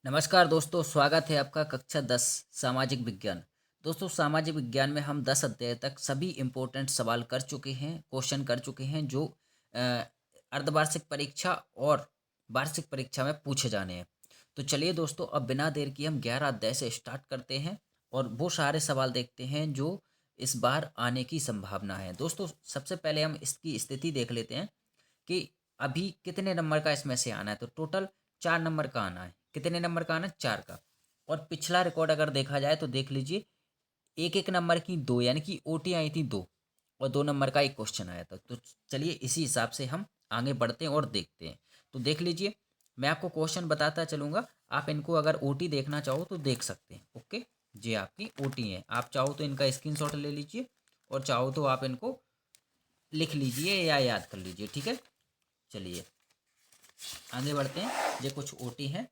नमस्कार दोस्तों, स्वागत है आपका कक्षा 10 सामाजिक विज्ञान। दोस्तों, सामाजिक विज्ञान में हम 10 अध्याय तक सभी इम्पोर्टेंट सवाल कर चुके हैं, क्वेश्चन कर चुके हैं जो अ, अर्धवार्षिक परीक्षा और वार्षिक परीक्षा में पूछे जाने हैं। तो चलिए दोस्तों, अब बिना देर किए हम 11 अध्याय से स्टार्ट करते हैं और वो सारे सवाल देखते हैं जो इस बार आने की संभावना है। दोस्तों, सबसे पहले हम इसकी स्थिति देख लेते हैं कि अभी कितने नंबर का इसमें से आना है। तो टोटल 4 नंबर का आना है। कितने नंबर का आना है? 4 का। और पिछला रिकॉर्ड अगर देखा जाए तो देख लीजिए, एक एक नंबर की दो, यानी कि ओटी आई थी दो, और 2 नंबर का एक क्वेश्चन आया था। तो चलिए इसी हिसाब से हम आगे बढ़ते हैं और देखते हैं। तो देख लीजिए, मैं आपको क्वेश्चन बताता चलूँगा। आप इनको अगर ओटी देखना चाहो तो देख सकते हैं। ओके, ये आपकी ओटी है। आप चाहो तो इनका स्क्रीनशॉट ले लीजिए और चाहो तो आप इनको लिख लीजिए या याद कर लीजिए। ठीक है, चलिए आगे बढ़ते हैं। ये कुछ ओटी हैं,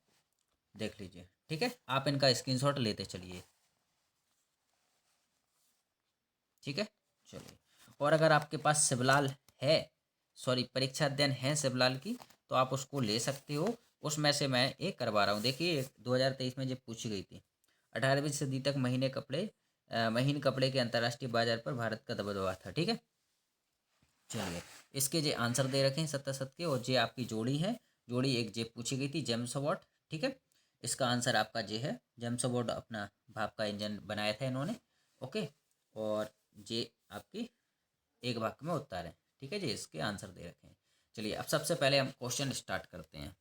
देख लीजिए। ठीक है, आप इनका स्क्रीनशॉट लेते चलिए। ठीक है, चलिए। और अगर आपके पास शिवलाल है, सॉरी परीक्षा अध्ययन है शिवलाल की, तो आप उसको ले सकते हो। उसमें से मैं एक करवा रहा हूँ। देखिए 2023 में ये पूछी गई थी। 18वीं सदी तक महीन कपड़े के अंतर्राष्ट्रीय बाजार पर भारत का दबदबा था। ठीक है, चलिए इसके जे आंसर दे रखे हैं 70 के, और जे आपकी जोड़ी है। जोड़ी एक जे पूछी गई थी, जेम्स अवार्ड। ठीक है, इसका आंसर आपका जे है। जेम्स अवार्ड अपना भाप का इंजन बनाया था इन्होंने। ओके, और जे आपकी एक वाक्य में उत्तर है। ठीक है जी, इसके आंसर दे रखे हैं। चलिए अब सबसे पहले हम क्वेश्चन स्टार्ट करते हैं।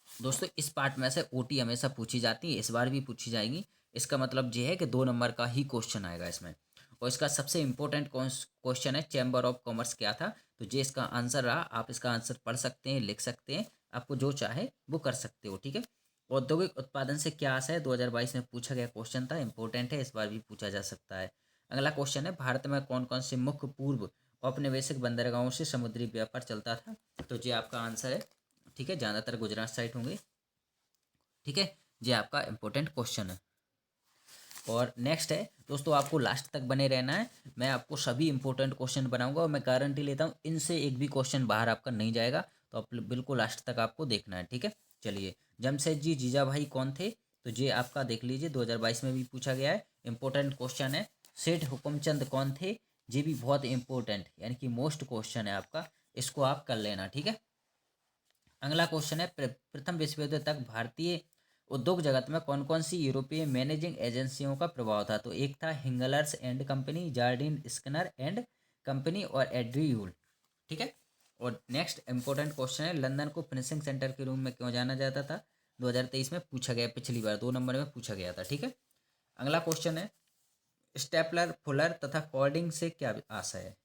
दोस्तों, इस पार्ट में से ओटी हमेशा पूछी जाती है, इस बार भी पूछी जाएगी। इसका मतलब ये है कि 2 नंबर का ही क्वेश्चन आएगा इसमें। और इसका सबसे इंपॉर्टेंट क्वेश्चन है चैम्बर ऑफ कॉमर्स क्या था। तो ये इसका आंसर रहा। आप इसका आंसर पढ़ सकते हैं, लिख सकते हैं, आपको जो चाहे वो कर सकते हो। ठीक है, औद्योगिक उत्पादन से क्या आशा है? 2022 में पूछा गया क्वेश्चन था, इंपॉर्टेंट है, इस बार भी पूछा जा सकता है। अगला क्वेश्चन है, भारत में कौन कौन से मुख्य पूर्व औपनिवेशिक बंदरगाहों से समुद्री व्यापार चलता था? तो ये आपका आंसर है। ठीक है, ज़्यादातर गुजरात साइड होंगे। ठीक है, ये आपका इंपॉर्टेंट क्वेश्चन है। और नेक्स्ट है दोस्तों, आपको लास्ट तक बने रहना है। मैं आपको सभी इंपॉर्टेंट क्वेश्चन बनाऊंगा और मैं गारंटी लेता हूँ इनसे एक भी क्वेश्चन बाहर आपका नहीं जाएगा। तो आप बिल्कुल लास्ट तक आपको देखना है। ठीक है, चलिए। जमशेदजी जीजाभाई कौन थे? तो ये आपका देख लीजिए, 2022 में भी पूछा गया है, इंपॉर्टेंट क्वेश्चन है। सेठ हुकुमचंद कौन थे? ये भी बहुत इंपॉर्टेंट यानी कि मोस्ट क्वेश्चन है आपका, इसको आप कर लेना। ठीक है, अगला क्वेश्चन है, प्रथम विश्व युद्ध तक भारतीय उद्योग जगत में कौन कौन सी यूरोपीय मैनेजिंग एजेंसियों का प्रभाव था? तो एक था हिंगलर्स and company, Jardine Skinner and company और एड्रीयूल। ठीक है, और नेक्स्ट इंपॉर्टेंट क्वेश्चन है, लंदन को फिनिशिंग सेंटर के रूप में क्यों जाना जाता था? 2023 में पूछा गया, पिछली बार 2 नंबर में पूछा गया था। ठीक है, अगला क्वेश्चन है, स्टेपलर, फुलर तथा कॉर्डिंग से क्या आशय है?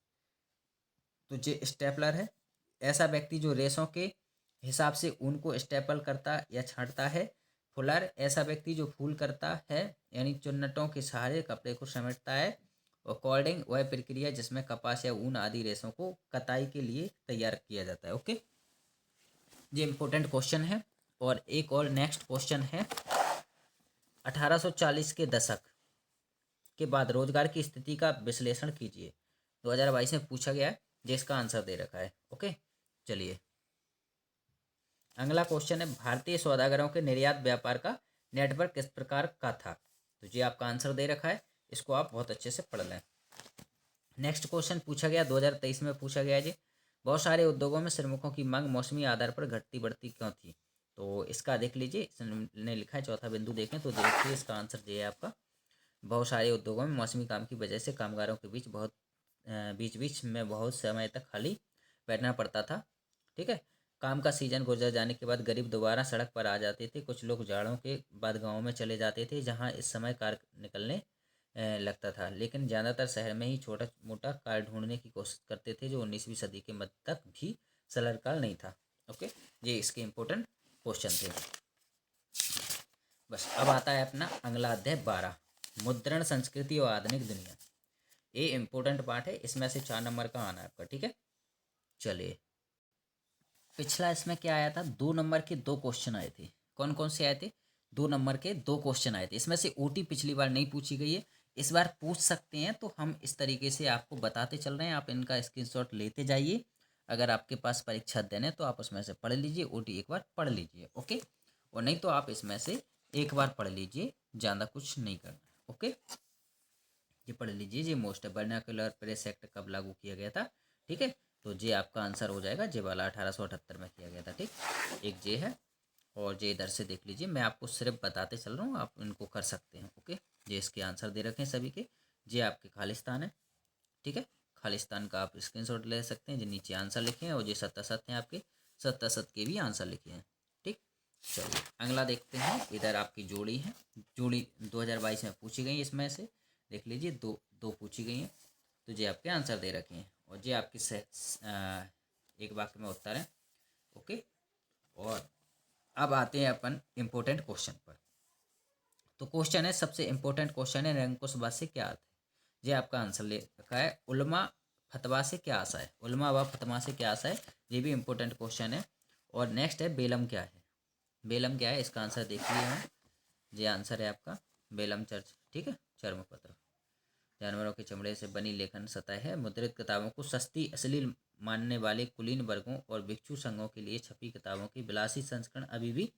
तो ये स्टेपलर है, ऐसा व्यक्ति जो रेशों के हिसाब से ऊन को स्टेपल करता या छांटता है। फुलर, ऐसा व्यक्ति जो फूल करता है, यानी चुन्नटों के सहारे कपड़े को समेटता है। और कॉर्डिंग वह प्रक्रिया जिसमें कपास या ऊन आदि रेशों को कताई के लिए तैयार किया जाता है। ओके, ये इंपॉर्टेंट क्वेश्चन है। और एक और नेक्स्ट क्वेश्चन है, 1840 के दशक के बाद रोजगार की स्थिति का विश्लेषण कीजिए। 2022 में पूछा गया है, जिसका आंसर दे रखा है। ओके, चलिए अगला क्वेश्चन है, भारतीय सौदागरों के निर्यात व्यापार का नेटवर्क किस प्रकार का था? तो ये आपका आंसर दे रखा है, इसको आप बहुत अच्छे से पढ़ लें। नेक्स्ट क्वेश्चन पूछा गया, 2023 में पूछा गया जी, बहुत सारे उद्योगों में श्रमिकों की मांग मौसमी आधार पर घटती बढ़ती क्यों थी? तो इसका देख लीजिए, इसने लिखा है, चौथा बिंदु देखें तो देखिए इसका आंसर ये है आपका। बहुत सारे उद्योगों में मौसमी काम की वजह से कामगारों के बीच बीच में बहुत समय तक खाली बैठना पड़ता था। ठीक है, काम का सीजन गुजर जाने के बाद गरीब दोबारा सड़क पर आ जाते थे। कुछ लोग जाड़ों के बाद गाँव में चले जाते थे, जहाँ इस समय कार निकलने लगता था। लेकिन ज़्यादातर शहर में ही छोटा मोटा कार ढूंढने की कोशिश करते थे, जो 19वीं सदी के मध्य तक भी सरल नहीं था। ओके, ये इसके इम्पोर्टेंट क्वेश्चन थे। बस अब आता है अपना अगला अध्याय 12, मुद्रण संस्कृति और आधुनिक दुनिया। ये इंपॉर्टेंट पार्ट है, इसमें से 4 नंबर का आना है आपका। ठीक है, चलिए। पिछला इसमें क्या आया था? 2 नंबर के 2 क्वेश्चन आए थे। कौन कौन से आए थे? 2 नंबर के 2 क्वेश्चन आए थे। इसमें से ओटी पिछली बार नहीं पूछी गई है, इस बार पूछ सकते हैं। तो हम इस तरीके से आपको बताते चल रहे हैं, आप इनका स्क्रीनशॉट लेते जाइए। अगर आपके पास परीक्षा दिन है तो आप उसमें से पढ़ लीजिए, ओटी एक बार पढ़ लीजिए, ओके। और नहीं तो आप इसमें से एक बार पढ़ लीजिए, ज़्यादा कुछ नहीं करना, ओके। ये पढ़ लीजिए, ये मोस्ट है, वर्नाक्युलर प्रेस एक्ट कब लागू किया गया था, ठीक है। तो ये आपका आंसर हो जाएगा, जे वाला 1878 में किया गया था, ठीक। एक ये है, और ये इधर से देख लीजिए, मैं आपको सिर्फ बताते चल रहा हूँ, आप इनको कर सकते हैं, ओके। ये इसके आंसर दे रखे हैं सभी के। ये आपके खालिस्तान है, ठीक है। खालिस्तान का आप स्क्रीनशॉट ले सकते हैं, जो नीचे आंसर लिखे हैं, और ये सत्तासत हैं आपके, सत्तासत के भी आंसर लिखे हैं, ठीक। चलिए अगला देखते हैं। इधर आपकी जोड़ी है, जोड़ी 2022 में पूछी गई, इसमें से देख लीजिए दो दो पूछी गई हैं, तो ये आपके आंसर दे रखे हैं, और ये आपके एक वाक्य में उत्तर है, ओके। और अब आते हैं अपन इम्पोर्टेंट क्वेश्चन पर। तो क्वेश्चन है, सबसे इम्पोर्टेंट क्वेश्चन है, निरंकुश बात से क्या अर्थ है। ये आपका आंसर ले रखा है, उलमा फतवा से क्या आशा है, उलमा व फतवा से क्या आशा है, ये भी इम्पोर्टेंट क्वेश्चन है। और नेक्स्ट है, बेलम क्या है, बेलम क्या है, इसका आंसर देखिए हम। ये आंसर है आपका बेलम चर्च, ठीक है। चर्मपत्र जानवरों के चमड़े से बनी लेखन सतह है, मुद्रित किताबों को सस्ती अश्लील मानने वाले कुलीन वर्गों और भिक्षु संघों के लिए छपी किताबों की विलासी संस्करण अभी भी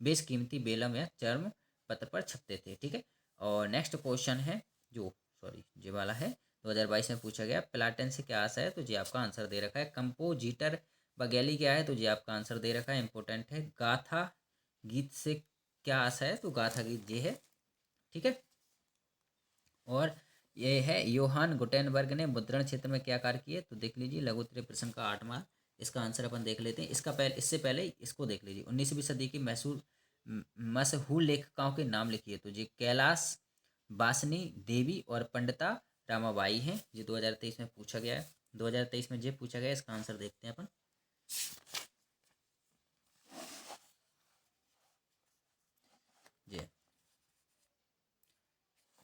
बेशकीमती बेलम या चर्म पत्र पर छपते थे, ठीक है। और नेक्स्ट क्वेश्चन है, जो सॉरी ये वाला है, 2022 में पूछा गया, प्लाटन से क्या आशा है, तो ये आपका आंसर दे रखा है। कंपोजिटर बगैली क्या है, तो ये आपका आंसर दे रखा है, इंपॉर्टेंट है। गाथा गीत से क्या आशा है, तो गाथा गीत ये है, ठीक है। और ये है, योहान गुटेनबर्ग ने मुद्रण क्षेत्र में क्या कार्य किए, तो देख लीजिए लघुत्तरीय प्रश्न का 8वां, इसका आंसर अपन देख लेते हैं। इससे पहले इसको देख लीजिए, 19वीं सदी की मशहूर लेखिकाओं के नाम लिखिए, तो ये कैलाश बासनी देवी और पंडिता रामाबाई हैं। ये 2023 में पूछा गया है, 2023 में ये पूछा गया है, इसका आंसर देखते हैं अपन। ये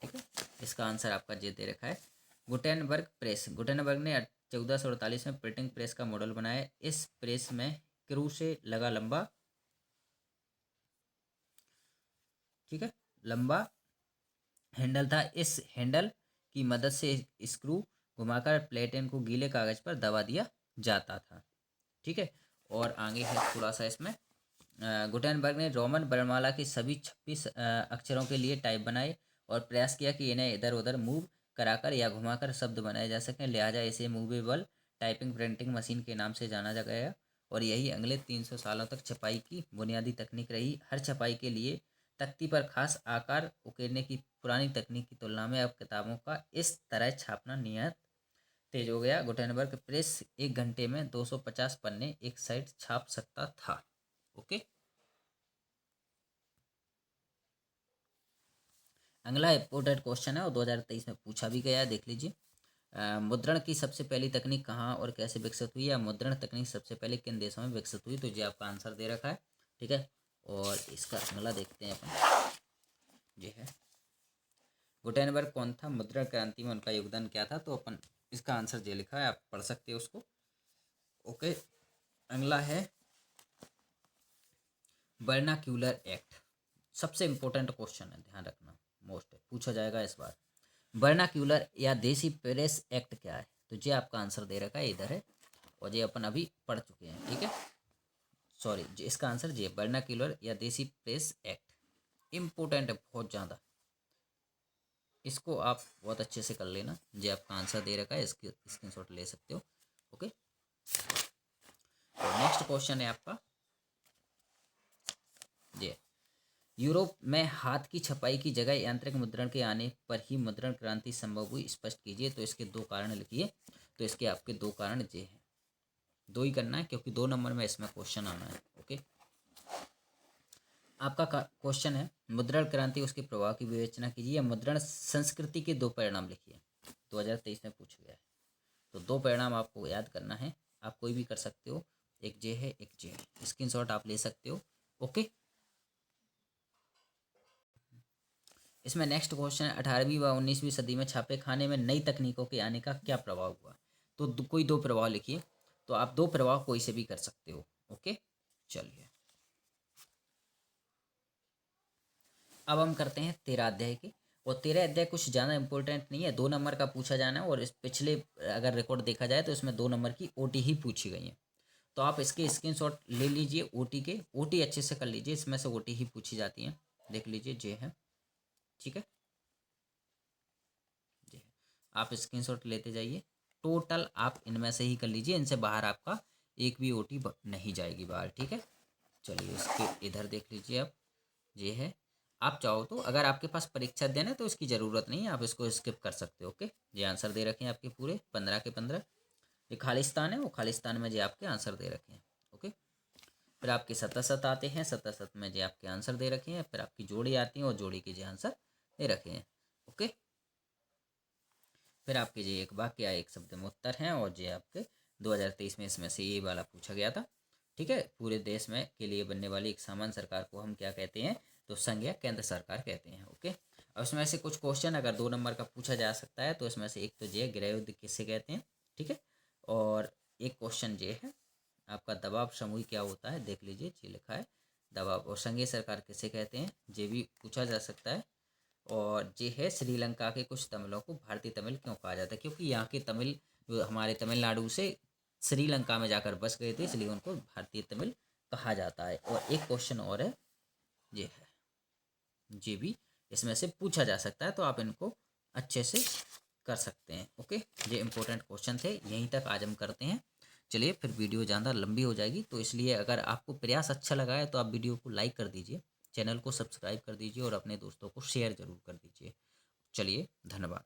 ठीक है, इसका आंसर आपका जे दे रखा है। गुटेनबर्ग प्रेस, गुटेनबर्ग ने 1448 में प्रिंटिंग प्रेस का मॉडल बनाया। इस प्रेस में क्रू से लगा लंबा, ठीक है, लंबा हैंडल था। इस हैंडल की मदद से स्क्रू घुमाकर प्लेटेन को गीले कागज पर दबा दिया जाता था, ठीक है। और आगे है थोड़ा सा इसमें, गुटेनबर्ग ने रोमन वर्णमाला के सभी 26 अक्षरों के लिए टाइप बनाए और प्रयास किया कि इन्हें इधर उधर मूव कराकर या घुमाकर शब्द बनाए जा सकें, लिहाजा इसे मूवेबल टाइपिंग प्रिंटिंग मशीन के नाम से जाना जा गया। और यही अगले 300 सालों तक छपाई की बुनियादी तकनीक रही। हर छपाई के लिए तख्ती पर खास आकार उकेरने की पुरानी तकनीक की तुलना में अब किताबों का इस तरह छापना नियत तेज हो गया। गुटेनबर्ग प्रेस 1 घंटे में 250 पन्ने एक साइड छाप सकता था, ओके। अगला इम्पोर्टेंट क्वेश्चन है और 2023 में पूछा भी गया है, देख लीजिए। मुद्रण की सबसे पहली तकनीक कहाँ और कैसे विकसित हुई, या मुद्रण तकनीक सबसे पहले किन देशों में विकसित हुई, तो ये आपका आंसर दे रखा है, ठीक है। और इसका अगला देखते हैं अपन, ये है, गुटेनबर्ग कौन था, मुद्रण क्रांति में उनका योगदान क्या था, तो अपन इसका आंसर ये लिखा है, आप पढ़ सकते हो उसको, ओके। अगला है वर्नाक्यूलर एक्ट, सबसे इंपॉर्टेंट क्वेश्चन है, ध्यान रखना, मोस्ट है, पूछा जाएगा इस बार। वर्नाक्यूलर या देसी प्रेस एक्ट क्या है, तो ये आपका आंसर दे रखा है, इधर है, और ये अपन अभी पढ़ चुके हैं, ठीक है। सॉरी, इसका आंसर ये वर्नाक्यूलर या देसी प्रेस एक्ट, इम्पोर्टेंट है बहुत ज़्यादा, इसको आप बहुत अच्छे से कर लेना। ये आपका आंसर दे रखा है, इसकी स्क्रीनशॉट ले सकते हो, ओके। नेक्स्ट क्वेश्चन है आपका ये, यूरोप में हाथ की छपाई की जगह यांत्रिक मुद्रण के आने पर ही मुद्रण क्रांति संभव हुई, स्पष्ट कीजिए, तो इसके दो कारण लिखिए। तो इसके आपके दो कारण ये हैं, दो ही करना है क्योंकि 2 नंबर में इसमें क्वेश्चन आना है, ओके। आपका क्वेश्चन है, मुद्रण क्रांति उसके प्रभाव की विवेचना कीजिए, या मुद्रण संस्कृति के दो परिणाम लिखिए, 2023 में पूछा गया है। तो दो परिणाम आपको याद करना है, आप कोई भी कर सकते हो, एक जे है एक जे है, स्क्रीनशॉट आप ले सकते हो, ओके। इसमें नेक्स्ट क्वेश्चन है, 18वीं व 19वीं सदी में छापे खाने में नई तकनीकों के आने का क्या प्रभाव हुआ, तो कोई दो प्रभाव लिखिए, तो आप दो प्रभाव कोई से भी कर सकते हो, ओके। चलिए अब हम करते हैं 13 अध्याय के, और 13 अध्याय कुछ ज़्यादा इंपॉर्टेंट नहीं है, 2 नंबर का पूछा जाना है। और इस पिछले अगर रिकॉर्ड देखा जाए तो इसमें 2 नंबर की ओटी ही पूछी गई है। तो आप इसके स्क्रीनशॉट ले लीजिए ओटी के, ओटी अच्छे से कर लीजिए, इसमें से ओटी ही पूछी जाती है। देख लीजिए जे है, ठीक है जी। आप स्क्रीनशॉट लेते जाइए, टोटल आप इनमें से ही कर लीजिए, इनसे बाहर आपका एक भी ओटी नहीं जाएगी बाहर, ठीक है। चलिए इसके इधर देख लीजिए आप, ये है। आप चाहो तो अगर आपके पास परीक्षा देना है तो इसकी ज़रूरत नहीं है, आप इसको स्किप कर सकते हो। ओके, ये आंसर दे रखे हैं आपके पूरे 15 के 15। ये खालिस्तान है, वो खालिस्तान में जो आपके आंसर दे रखे हैं। ओके, फिर आपके सतासत आते हैं, सतासत में जो आपके आंसर दे रखे हैं। फिर आपकी जोड़ी आती है और जोड़ी के जो आंसर दे रखे हैं। ओके, फिर आपके जो एक वाक्य या एक शब्द में उत्तर हैं, और जो आपके 2023 में इसमें से ये वाला पूछा गया था, ठीक है। पूरे देश में के लिए बनने वाली एक सामान्य सरकार को हम क्या कहते हैं, तो संघ या केंद्र सरकार कहते हैं। ओके, अब इसमें से कुछ क्वेश्चन अगर 2 नंबर का पूछा जा सकता है, तो इसमें से एक तो जो है गृह युद्ध किसे कहते हैं, ठीक है। और एक क्वेश्चन जो है आपका दबाव समूह क्या होता है, देख लीजिए ये लिखा है दबाव। और संघीय सरकार किसे कहते हैं, ये भी पूछा जा सकता है। और ये है श्रीलंका के कुछ तमिलों को भारतीय तमिल क्यों कहा जाता है, क्योंकि यहाँ के तमिल जो हमारे तमिलनाडु से श्रीलंका में जाकर बस गए थे, इसलिए उनको भारतीय तमिल कहा जाता है। और एक क्वेश्चन और है, ये है, ये भी इसमें से पूछा जा सकता है, तो आप इनको अच्छे से कर सकते हैं। ओके, ये इंपॉर्टेंट क्वेश्चन थे, यहीं तक आज हम करते हैं। चलिए, फिर वीडियो ज़्यादा लंबी हो जाएगी, तो इसलिए अगर आपको प्रयास अच्छा लगा है तो आप वीडियो को लाइक कर दीजिए, चैनल को सब्सक्राइब कर दीजिए और अपने दोस्तों को शेयर ज़रूर कर दीजिए। चलिए, धन्यवाद।